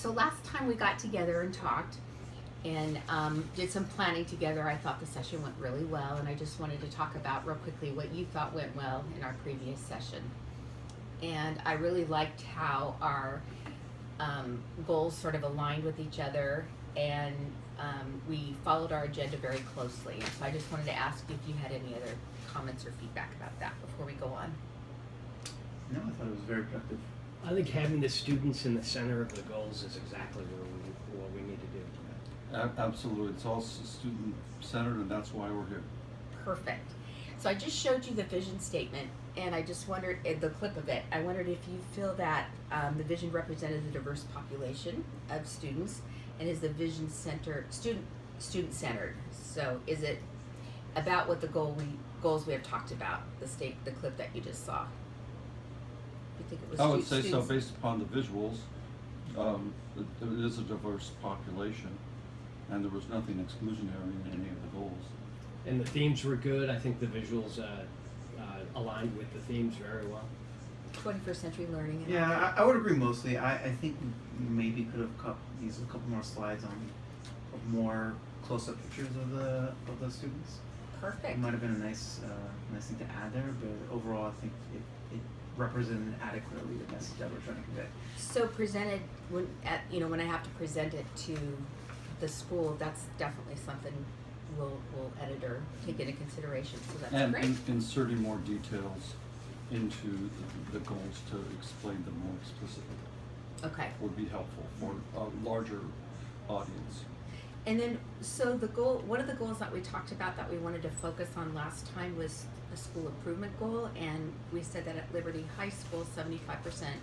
So last time we got together and talked and did some planning together, I thought the session went really well, and I just wanted to talk about real quickly what you thought went well in our previous session. And I really liked how our goals sort of aligned with each other, and we followed our agenda very closely. And so I just wanted to ask you if you had any other comments or feedback about that before we go on. No, I thought it was very productive. I think having the students in the center of the goals is exactly what we need to do. Absolutely, it's all student-centered, and that's why we're here. Perfect. So I just showed you the vision statement, and I just wondered, the clip of it, I wondered if you feel that the vision represented the diverse population of students, and is the vision student-centered? So is it about what the goals we have talked about, the clip that you just saw? You think it was I would say so, students? based upon the visuals. It is a diverse population, and there was nothing exclusionary in any of the goals. And the themes were good. I think the visuals aligned with the themes very well. 21st century learning. And Yeah, I would agree mostly. I think we maybe could have used a couple more slides on more close-up pictures of the students. Perfect. It might have been a nice thing to add there, but overall, I think it represented adequately the message that we're trying to convey. So presented when I have to present it to the school, that's definitely something we'll edit or take into consideration. So that's And great. inserting more details into the goals to explain them more explicitly Okay. would be helpful for a larger audience. And then, so one of the goals that we talked about that we wanted to focus on last time was a school improvement goal, and we said that at Liberty High School, 75%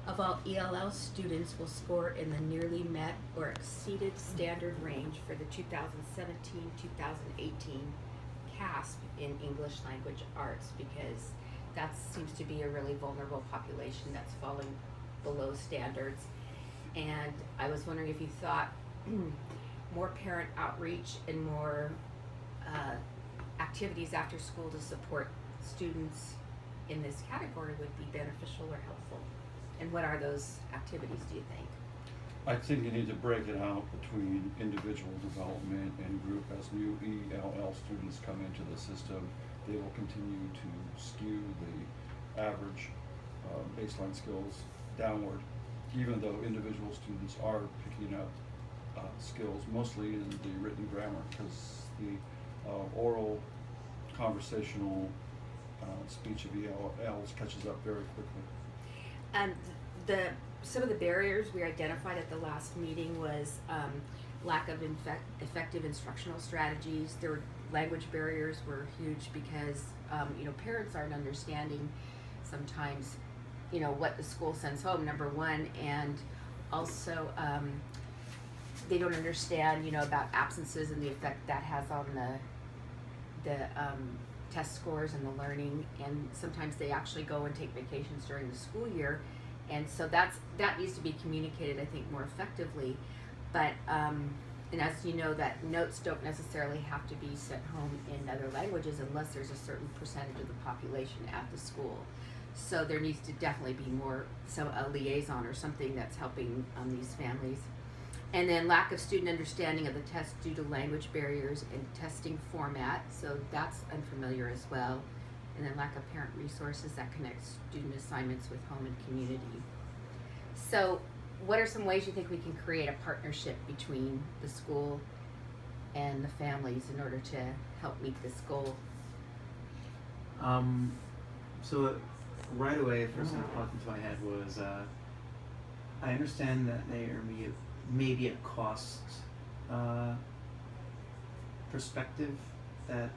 of all ELL students will score in the nearly met or exceeded standard range for the 2017-2018 CASP in English Language Arts, because that seems to be a really vulnerable population that's falling below standards. And I was wondering if you thought more parent outreach and more activities after school to support students in this category would be beneficial or helpful. And what are those activities, do you think? I think you need to break it out between individual development and group. As new ELL students come into the system, they will continue to skew the average baseline skills downward, even though individual students are picking up skills, mostly in the written grammar, because the oral, conversational speech of ELLs catches up very quickly. And some of the barriers we identified at the last meeting was lack of effective instructional strategies. Their language barriers were huge because parents aren't understanding sometimes what the school sends home, number one, and also they don't understand about absences and the effect that has on the test scores and the learning, and sometimes they actually go and take vacations during the school year, and so that needs to be communicated, I think, more effectively. But and as you know, that notes don't necessarily have to be sent home in other languages unless there's a certain percentage of the population at the school. So there needs to definitely be a liaison or something that's helping these families. And then lack of student understanding of the test due to language barriers and testing format, so that's unfamiliar as well. And then lack of parent resources that connect student assignments with home and community. So what are some ways you think we can create a partnership between the school and the families in order to help meet this goal? So right away, the first thing that popped into my head was I understand that there may be a cost perspective that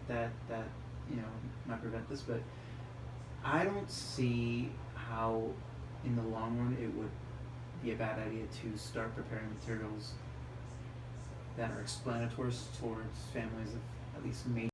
might prevent this, but I don't see how in the long run it would be a bad idea to start preparing materials that are explanatory towards families of at least major